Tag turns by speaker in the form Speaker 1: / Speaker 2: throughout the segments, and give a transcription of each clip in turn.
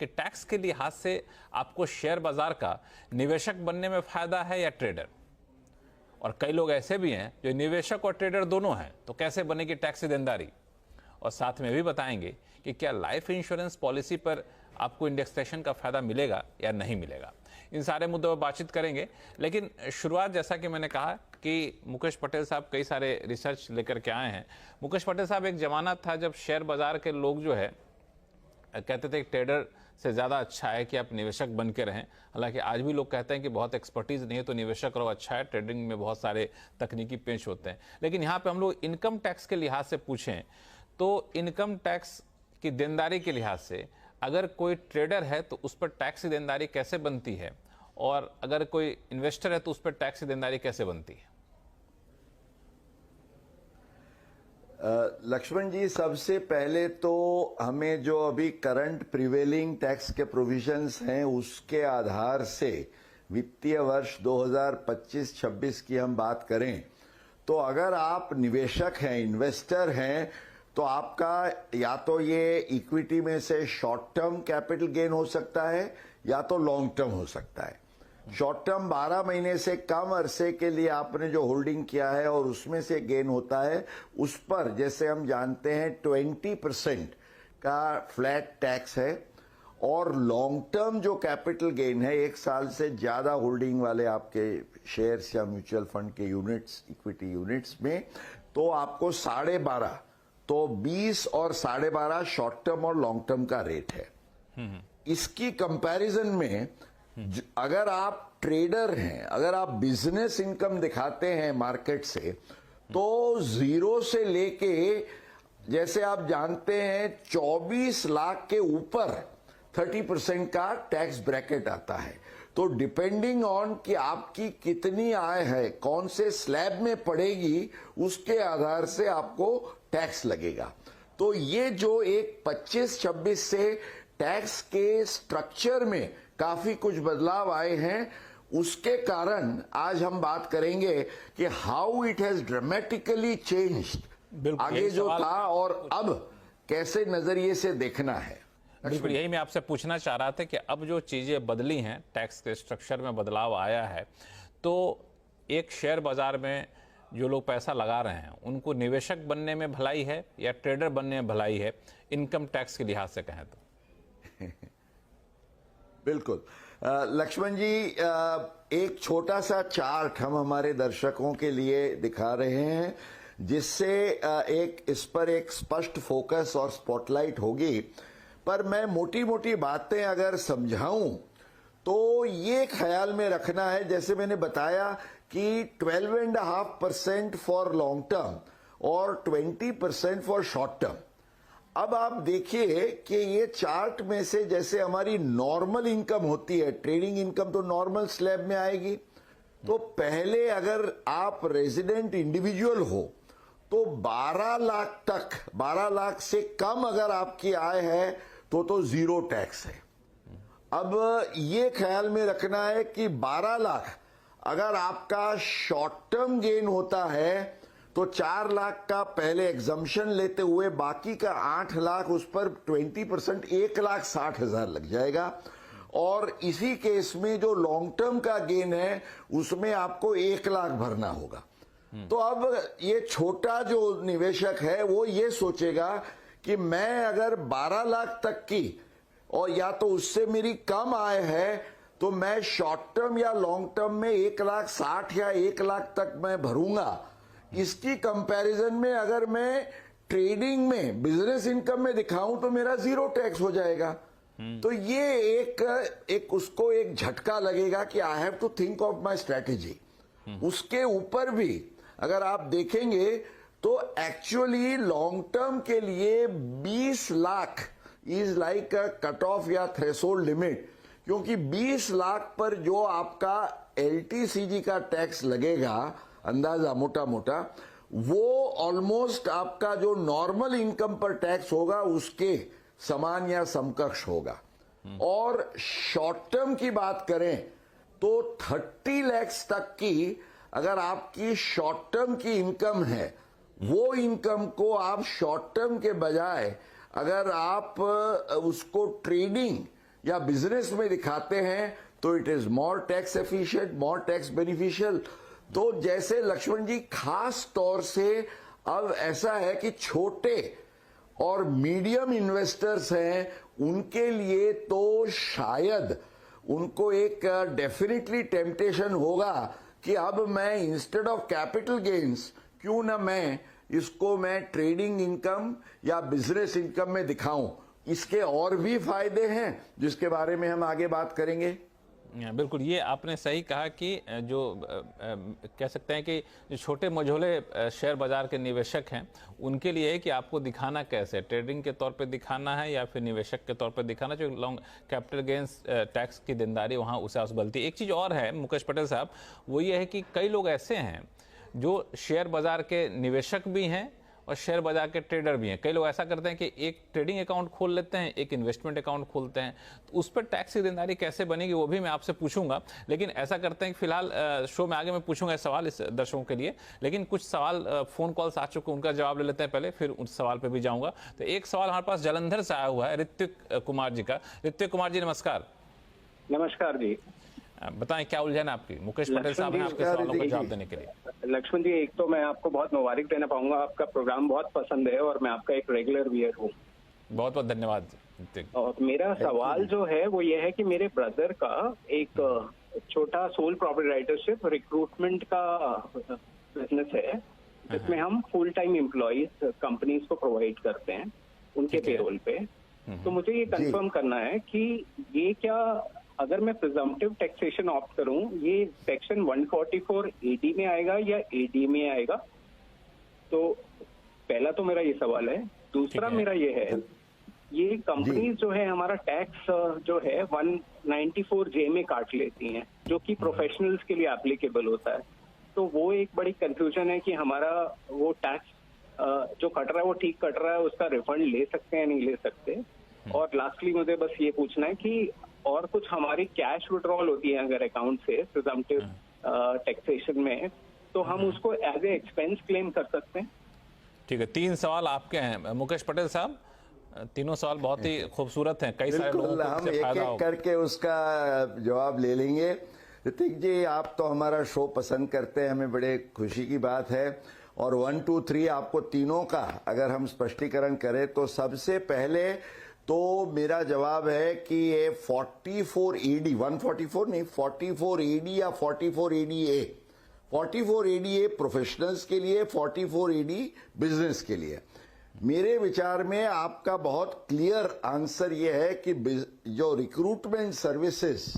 Speaker 1: कि टैक्स के लिहाज से आपको शेयर बाजार का निवेशक बनने में फायदा है या ट्रेडर। और कई लोग ऐसे भी हैं जो निवेशक और ट्रेडर दोनों हैं, तो कैसे बनेगी टैक्स देनदारी। और साथ में भी बताएंगे कि क्या लाइफ इंश्योरेंस पॉलिसी पर आपको इंडेक्सेशन का फायदा मिलेगा या नहीं मिलेगा। इन सारे मुद्दों पर बातचीत करेंगे, लेकिन शुरुआत जैसा कि मैंने कहा कि मुकेश पटेल साहब कई सारे रिसर्च लेकर के आए हैं। मुकेश पटेल साहब, एक जमाना था जब शेयर बाजार के लोग जो है कहते थे ट्रेडर से ज़्यादा अच्छा है कि आप निवेशक बन के रहें। हालांकि आज भी लोग कहते हैं कि बहुत एक्सपर्टीज़ नहीं है तो निवेशक रहो, अच्छा है, ट्रेडिंग में बहुत सारे तकनीकी पेश होते हैं। लेकिन यहाँ पे हम लोग इनकम टैक्स के लिहाज से पूछें तो इनकम टैक्स की देनदारी के लिहाज से अगर कोई ट्रेडर है तो उस पर टैक्स की देनदारी कैसे बनती है, और अगर कोई इन्वेस्टर है तो उस पर टैक्स की देनदारी कैसे बनती है।
Speaker 2: लक्ष्मण जी, सबसे पहले तो हमें जो अभी करंट प्रिवेलिंग टैक्स के प्रोविजंस हैं उसके आधार से वित्तीय वर्ष 2025-26 की हम बात करें तो अगर आप निवेशक हैं, इन्वेस्टर हैं, तो आपका या तो ये इक्विटी में से शॉर्ट टर्म कैपिटल गेन हो सकता है या तो लॉन्ग टर्म हो सकता है। शॉर्ट टर्म 12 महीने से कम अरसे के लिए आपने जो होल्डिंग किया है और उसमें से गेन होता है, उस पर जैसे हम जानते हैं 20% का फ्लैट टैक्स है। और लॉन्ग टर्म जो कैपिटल गेन है, 1 साल से ज्यादा होल्डिंग वाले आपके शेयर्स या म्यूचुअल फंड के यूनिट्स, इक्विटी यूनिट्स में, तो आपको 12.5, तो 20 और 12.5 शॉर्ट टर्म और लॉन्ग टर्म का रेट है। इसकी कंपैरिजन में अगर आप ट्रेडर हैं, अगर आप बिजनेस इनकम दिखाते हैं मार्केट से, तो 0 से लेके जैसे आप जानते हैं 24 लाख के ऊपर 30% का टैक्स ब्रैकेट आता है। तो डिपेंडिंग ऑन कि आपकी कितनी आय है, कौन से स्लैब में पड़ेगी, उसके आधार से आपको टैक्स लगेगा। तो ये जो एक 25-26 से टैक्स के स्ट्रक्चर में काफी कुछ बदलाव आए हैं, उसके कारण आज हम बात करेंगे कि how it has dramatically changed, आगे जो था और अब कैसे नजरिए से देखना है।
Speaker 1: बिल्कुल यही मैं आपसे पूछना चाह रहा था कि अब जो चीजें बदली हैं, टैक्स के स्ट्रक्चर में बदलाव आया है, तो एक शेयर बाजार में जो लोग पैसा लगा रहे हैं उनको निवेशक बनने में भलाई है या ट्रेडर बनने में भलाई है, इनकम टैक्स के लिहाज से कहें तो।
Speaker 2: बिल्कुल लक्ष्मण जी, एक छोटा सा चार्ट हम हमारे दर्शकों के लिए दिखा रहे हैं जिससे इस पर एक स्पष्ट फोकस और स्पॉटलाइट होगी। पर मैं मोटी मोटी बातें अगर समझाऊं तो ये ख्याल में रखना है, जैसे मैंने बताया कि 12.5% फॉर लॉन्ग टर्म और 20% फॉर शॉर्ट टर्म। अब आप देखिए कि ये चार्ट में से जैसे हमारी नॉर्मल इनकम होती है, ट्रेडिंग इनकम तो नॉर्मल स्लैब में आएगी। तो पहले अगर आप रेजिडेंट इंडिविजुअल हो तो 12 लाख तक, 12 लाख से कम अगर आपकी आय है तो 0 टैक्स है। अब ये ख्याल में रखना है कि 12 लाख अगर आपका शॉर्ट टर्म गेन होता है तो 4 लाख का पहले एग्जम्पशन लेते हुए बाकी का 8 लाख, उस पर 20% 1,60,000 लग जाएगा। और इसी केस में जो लॉन्ग टर्म का गेन है उसमें आपको 1 लाख भरना होगा। तो अब ये छोटा जो निवेशक है वो ये सोचेगा कि मैं अगर 12 लाख तक की और या तो उससे मेरी कम आय है तो मैं शॉर्ट टर्म या लॉन्ग टर्म में 1,60,000 या 1 लाख तक मैं भरूंगा। इसकी कंपैरिजन में अगर मैं ट्रेडिंग में, बिजनेस इनकम में दिखाऊं तो मेरा 0 टैक्स हो जाएगा। तो ये एक उसको एक झटका लगेगा कि I have to think of my strategy. उसके ऊपर भी अगर आप देखेंगे तो एक्चुअली लॉन्ग टर्म के लिए 20 lakh is like a cut off या थ्रेशोल्ड लिमिट, क्योंकि 20 लाख पर जो आपका LTCG का टैक्स लगेगा, अंदाजा मोटा मोटा, वो ऑलमोस्ट आपका जो नॉर्मल इनकम पर टैक्स होगा उसके समान या समकक्ष होगा। और शॉर्ट टर्म की बात करें तो 30 लाख तक की अगर आपकी शॉर्ट टर्म की इनकम है, वो इनकम को आप शॉर्ट टर्म के बजाय अगर आप उसको ट्रेडिंग या बिजनेस में दिखाते हैं तो it is more tax efficient, more tax beneficial. तो जैसे लक्ष्मण जी, खास तौर से अब ऐसा है कि छोटे और मीडियम इन्वेस्टर्स हैं, उनके लिए तो शायद उनको एक डेफिनेटली टेम्पटेशन होगा कि अब मैं इंस्टेड ऑफ कैपिटल गेन्स क्यों ना मैं इसको मैं ट्रेडिंग इनकम या बिजनेस इनकम में दिखाऊं। इसके और भी फायदे हैं जिसके बारे में हम आगे बात करेंगे।
Speaker 1: बिल्कुल, ये आपने सही कहा कि जो कह सकते हैं कि जो छोटे मझोले शेयर बाजार के निवेशक हैं, उनके लिए है कि आपको दिखाना कैसे, ट्रेडिंग के तौर पे दिखाना है या फिर निवेशक के तौर पे दिखाना, जो लॉन्ग कैपिटल गेंस टैक्स की देनदारी वहाँ उसे बलती है। एक चीज़ और है मुकेश पटेल साहब, वो ये है कि कई लोग ऐसे हैं जो शेयर बाजार के निवेशक भी हैं और शेयर बाजार के ट्रेडर भी हैं। कई लोग ऐसा करते हैं कि एक ट्रेडिंग अकाउंट खोल लेते हैं, एक इन्वेस्टमेंट अकाउंट खोलते हैं, तो उस पर टैक्स की देनदारी कैसे बनेगी वो भी मैं आपसे पूछूंगा। लेकिन ऐसा करते हैं कि फिलहाल शो में आगे मैं पूछूंगा सवाल इस दर्शकों के लिए, लेकिन कुछ सवाल फोन कॉल्स आ चुके हैं, उनका जवाब ले लेते हैं पहले, फिर उस सवाल पर भी जाऊंगा। तो एक सवाल हमारे पास जलंधर से आया हुआ है ऋत्विक कुमार जी का। ऋत्विक कुमार जी नमस्कार।
Speaker 3: नमस्कार जी,
Speaker 1: बताएं क्या उलझन है आपकी। मुकेश पटेल साहब हैं आपके सवालों का जवाब देने के लिए।
Speaker 3: लक्ष्मण जी, एक तो मैं आपको बहुत मुबारक देना पाऊंगा, आपका प्रोग्राम बहुत पसंद है और मैं आपका एक रेगुलर व्यूअर हूँ।
Speaker 1: बहुत बहुत धन्यवाद।
Speaker 3: और मेरा सवाल जो है वो ये है कि मेरे ब्रदर का एक छोटा सोल प्रोप्राइटरशिप रिक्रूटमेंट का बिजनेस है, जिसमें हम फुल टाइम एम्प्लॉइज कंपनीज को प्रोवाइड करते हैं उनके पेरोल पे। तो मुझे ये कंफर्म करना है कि ये क्या, अगर मैं प्रिजम्पटिव टैक्सेशन ऑप्ट करूं, ये सेक्शन 144 एडी में आएगा या एडी में आएगा? तो पहला तो मेरा ये सवाल है। दूसरा मेरा ये है, ये कंपनीज जो है हमारा टैक्स जो है 194J में काट लेती हैं, जो कि प्रोफेशनल्स के लिए एप्लीकेबल होता है। तो वो एक बड़ी कंफ्यूजन है कि हमारा वो टैक्स जो कट रहा है वो ठीक कट रहा है, उसका रिफंड ले सकते हैं नहीं ले सकते। और लास्टली मुझे बस ये पूछना है कि और कुछ हमारी कैश विड्रॉल होती है अगर अकाउंट से प्रिजम्पटिव टैक्सेशन में, तो हम उसको एज ए एक्सपेंस क्लेम कर सकते हैं?
Speaker 1: ठीक है, 3 सवाल आपके हैं मुकेश पटेल साहब। तीनों सवाल बहुत ही खूबसूरत हैं, कई सारे लोगों को
Speaker 2: हम
Speaker 1: इससे
Speaker 2: एक
Speaker 1: फायदा
Speaker 2: एक
Speaker 1: होगा।
Speaker 2: करके उसका जवाब ले लेंगे। ऋतिक जी, आप तो हमारा शो पसंद करते हैं, हमें बड़े खुशी की बात है। और 1, 2, 3 आपको तीनों का अगर हम स्पष्टीकरण करें तो सबसे पहले तो मेरा जवाब है कि ये 44 ED, 144 नहीं, 44 ED या 44 EDA, 44 EDA प्रोफेशनल्स के लिए, 44 ED बिजनेस के लिए। मेरे विचार में आपका बहुत क्लियर आंसर ये है कि जो रिक्रूटमेंट सर्विसेज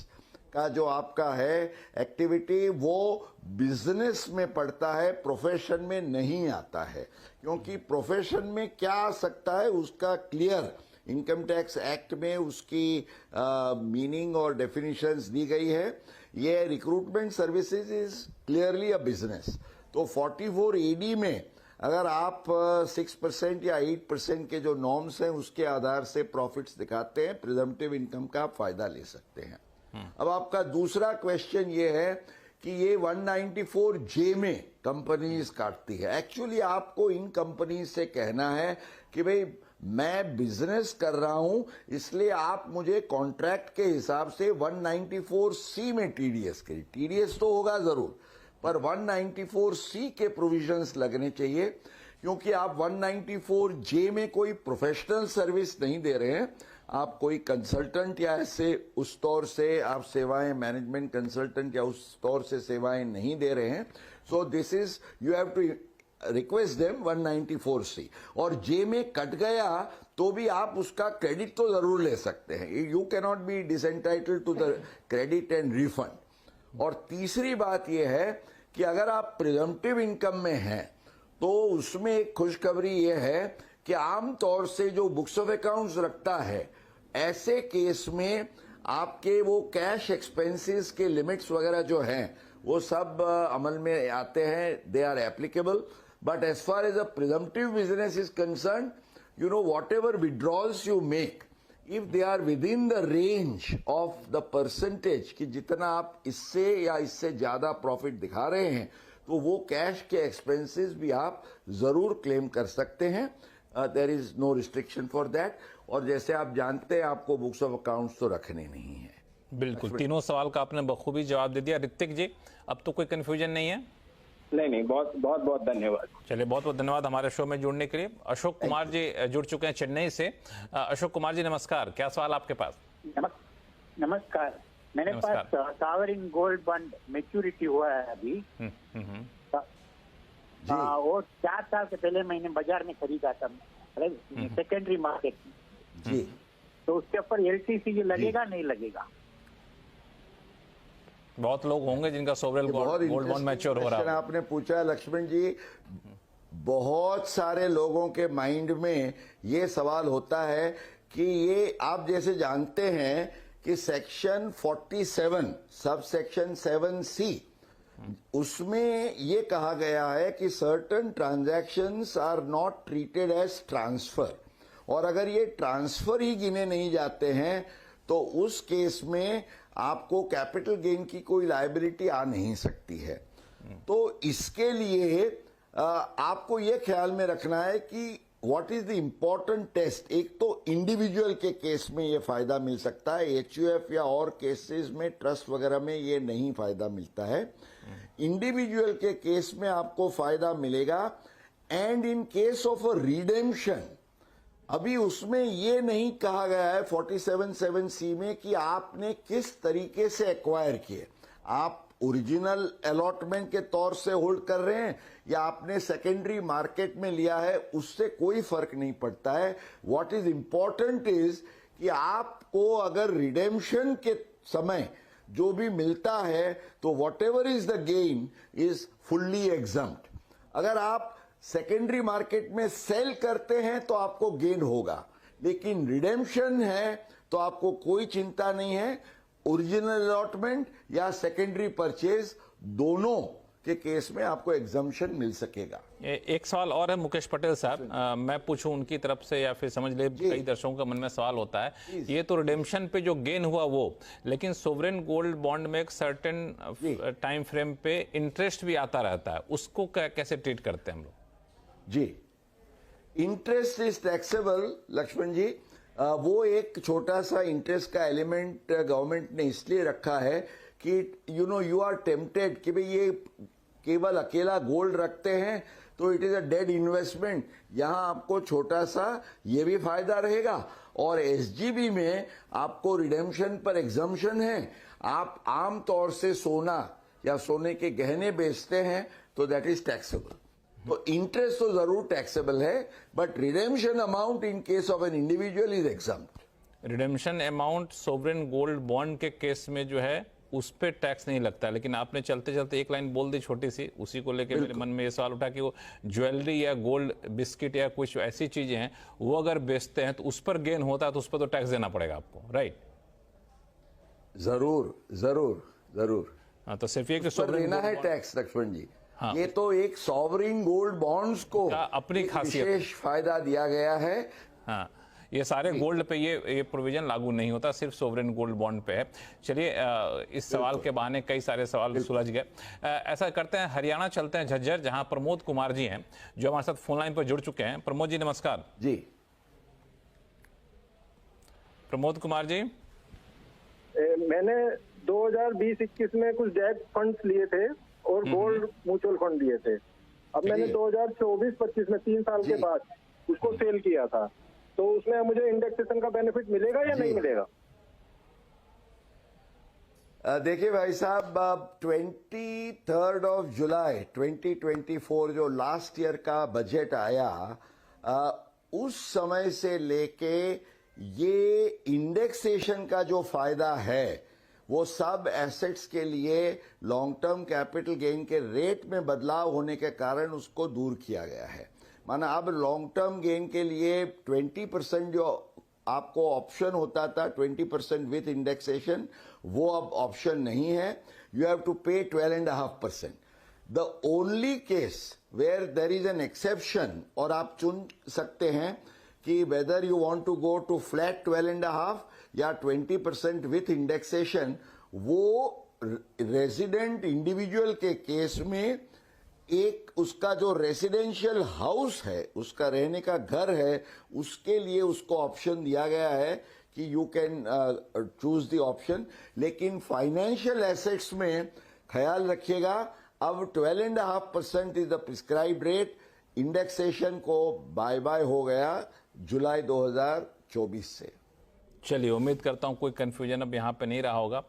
Speaker 2: का जो आपका है एक्टिविटी, वो बिजनेस में पड़ता है, प्रोफेशन में नहीं आता है। क्योंकि प्रोफेशन में क्या आ सकता है उसका क्लियर इनकम टैक्स एक्ट में उसकी मीनिंग और डेफिनेशंस दी गई है। ये recruitment services is clearly a business. तो 44 ED में अगर आप 6% या 8% के जो नॉर्म्स हैं उसके आधार से प्रॉफिट्स दिखाते हैं, प्रिजम्पटिव इनकम का आप फायदा ले सकते हैं। अब आपका दूसरा क्वेश्चन ये है कि ये 194J में कंपनीज काटती है। एक्चुअली आपको इन कंपनीज से कहना है कि भाई मैं बिजनेस कर रहा हूं, इसलिए आप मुझे कॉन्ट्रैक्ट के हिसाब से 194C में टीडीएस करिए। टीडीएस तो होगा जरूर, पर 194C के प्रोविजंस लगने चाहिए, क्योंकि आप 194J में कोई प्रोफेशनल सर्विस नहीं दे रहे हैं, आप कोई कंसल्टेंट या ऐसे उस तौर से आप सेवाएं, मैनेजमेंट कंसल्टेंट या उस तौर से सेवाएं नहीं दे रहे हैं। So this is, you have to request them 194C। और जे में कट गया तो भी आप उसका क्रेडिट तो जरूर ले सकते हैं। You cannot be disentitled to the credit and refund. और तीसरी बात यह है कि अगर आप प्रिजम्पटिव इनकम में हैं तो उसमें एक खुशखबरी यह है कि आमतौर से जो बुक्स ऑफ अकाउंट्स रखता है, ऐसे केस में आपके वो कैश एक्सपेंसेस के लिमिट्स वगैरह जो हैं वो सब अमल में आते हैं, they are applicable. But as far as a presumptive business is concerned, you know, whatever withdrawals you make, if they are within the range of the percentage कि जितना आप इससे या इससे ज्यादा प्रॉफिट दिखा रहे हैं, तो वो कैश के एक्सपेंसेस भी आप जरूर क्लेम कर सकते हैं। There is no restriction for that. और जैसे आप जानते हैं आपको बुक्स ऑफ अकाउंट्स तो रखने नहीं है।
Speaker 1: बिल्कुल, तीनों सवाल का आपने बखूबी जवाब दे दिया। ऋतिक जी, अब तो कोई कंफ्यूजन नहीं है?
Speaker 3: नहीं, बहुत बहुत बहुत धन्यवाद।
Speaker 1: चलिए, बहुत बहुत धन्यवाद हमारे शो में जुड़ने के लिए। अशोक कुमार जी जुड़ चुके हैं चेन्नई से। अशोक कुमार जी नमस्कार, क्या सवाल आपके पास?
Speaker 4: नमस्कार। मेरे पास सावरिन गोल्ड बॉन्ड मैच्योरिटी हुआ है अभी। वो 4 साल से पहले मैंने बाजार में खरीदा था, सेकेंडरी मार्केट में
Speaker 2: जी।
Speaker 4: तो उसके ऊपर LTC लगेगा नहीं लगेगा?
Speaker 1: बहुत लोग होंगे जिनका सोवरेन गोल्ड बॉन्ड मैच्योर हो रहा है।
Speaker 2: आपने पूछा लक्ष्मण जी, बहुत सारे लोगों के माइंड में ये सवाल होता है कि ये आप जैसे जानते हैं कि सेक्शन 47 सब सेक्शन 7C उसमें ये कहा गया है कि certain transactions are not treated as transfer, और अगर ये ट्रांसफर ही गिने नहीं जाते हैं तो उस केस में आपको कैपिटल गेन की कोई लायबिलिटी आ नहीं सकती है। तो इसके लिए आपको ये ख्याल में रखना है कि what is the important test. एक तो इंडिविजुअल के केस में ये फायदा मिल सकता है, HUF या और केसेस में ट्रस्ट वगैरह में ये नहीं फायदा मिलता है। इंडिविजुअल के केस में आपको फायदा मिलेगा। And in case of a redemption, अभी उसमें ये नहीं कहा गया है 47(7)(c) में कि आपने किस तरीके से एक्वायर किए। आप ओरिजिनल अलॉटमेंट के तौर से होल्ड कर रहे हैं या आपने सेकेंडरी मार्केट में लिया है, उससे कोई फर्क नहीं पड़ता है। व्हाट इज इंपॉर्टेंट इज कि आपको अगर रिडेम्पशन के समय जो भी मिलता है तो what ever is the gain is fully exempt. अगर आप सेकेंडरी मार्केट में सेल करते हैं तो आपको गेन होगा, लेकिन रिडेम्पशन है तो आपको कोई चिंता नहीं है। ओरिजिनल अलॉटमेंट या सेकेंडरी परचेज दोनों के केस में आपको एग्जम्पशन मिल सकेगा।
Speaker 1: एक सवाल और है मुकेश पटेल साहब, मैं पूछूं उनकी तरफ से या फिर समझ ले, कई दर्शकों के मन में सवाल होता है, ये तो रिडेम्पशन पे जो गेन हुआ वो, लेकिन सोवरेन गोल्ड बॉन्ड में एक सर्टेन टाइम फ्रेम पे इंटरेस्ट भी आता रहता है, उसको कैसे ट्रीट करते हैं हम लोग?
Speaker 2: जी, इंटरेस्ट इज टैक्सेबल लक्ष्मण जी। वो एक छोटा सा इंटरेस्ट का एलिमेंट गवर्नमेंट ने इसलिए रखा है कि यू आर टेम्पटेड कि भाई ये केवल अकेला गोल्ड रखते हैं तो it is a dead investment, यहां आपको छोटा सा ये भी फायदा रहेगा। और SGB में आपको रिडेम्पशन पर एग्जम्पशन है। आप आमतौर से सोना या सोने के गहने बेचते हैं तो दैट इज टैक्सेबल। तो इंटरेस्ट तो जरूर टैक्सेबल है, but redemption amount in case of an individual is exempt.
Speaker 1: Redemption amount sovereign gold bond के केस में जो है उस पर टैक्स नहीं लगता, लेकिन आपने चलते चलते एक लाइन बोल दी छोटी सी, उसी को लेकर मेरे मन में ये सवाल उठा कि वो ज्वेलरी या गोल्ड बिस्किट या कुछ ऐसी चीजें हैं वो अगर बेचते हैं तो उस पर गेन होता है तो उस पर तो टैक्स देना पड़ेगा आपको, राइट?
Speaker 2: जरूर जरूर जरूर।
Speaker 1: हाँ, तो सिर्फ ये कि
Speaker 2: सोवरेन देना है टैक्स लक्ष्मण जी। हाँ, ये तो एक सॉवरेन गोल्ड बॉन्ड्स को
Speaker 1: अपनी खासियत
Speaker 2: विशेष फायदा दिया गया है।
Speaker 1: हाँ, ये सारे गोल्ड पे ये प्रोविजन लागू नहीं होता, सिर्फ सोवरेन गोल्ड बॉन्ड पे है। चलिए, इस सवाल के बहाने कई सारे सवाल सुलझ गए। ऐसा करते हैं, हरियाणा चलते हैं, झज्जर, जहां प्रमोद कुमार जी हैं जो हमारे साथ फोन लाइन पर जुड़ चुके हैं। प्रमोद जी नमस्कार।
Speaker 2: जी
Speaker 1: प्रमोद कुमार जी,
Speaker 5: मैंने 2020-21 में कुछ डेट फंड्स लिए थे और गोल्ड म्यूचुअल फंड लिए थे। अब मैंने 2024-25 में 3 साल के बाद उसको सेल किया था, तो उसमें मुझे इंडेक्सेशन का बेनिफिट मिलेगा या नहीं मिलेगा?
Speaker 2: देखिए भाई साहब, 23 जुलाई 2024 जो लास्ट ईयर का बजट आया, उस समय से लेके ये इंडेक्सेशन का जो फायदा है वो सब एसेट्स के लिए लॉन्ग टर्म कैपिटल गेन के रेट में बदलाव होने के कारण उसको दूर किया गया है। माना अब लॉन्ग टर्म गेन के लिए 20% जो आपको ऑप्शन होता था 20% विथ इंडेक्सेशन, वो अब ऑप्शन नहीं है। You have to pay 12.5%। The only case where there is an exception, और आप चुन सकते हैं कि whether you want to go to flat 12.5 या 20% विथ इंडेक्सेशन, वो रेजिडेंट इंडिविजुअल के केस में एक उसका जो रेसिडेंशियल हाउस है, उसका रहने का घर है, उसके लिए उसको ऑप्शन दिया गया है कि you can choose the option. लेकिन फाइनेंशियल एसेट्स में ख्याल रखिएगा, अब 12.5% is the prescribe rate. Indexation को बाय बाय हो गया जुलाई 2024 से।
Speaker 1: चलिए, उम्मीद करता हूं कोई कंफ्यूजन अब यहां पे नहीं रहा होगा।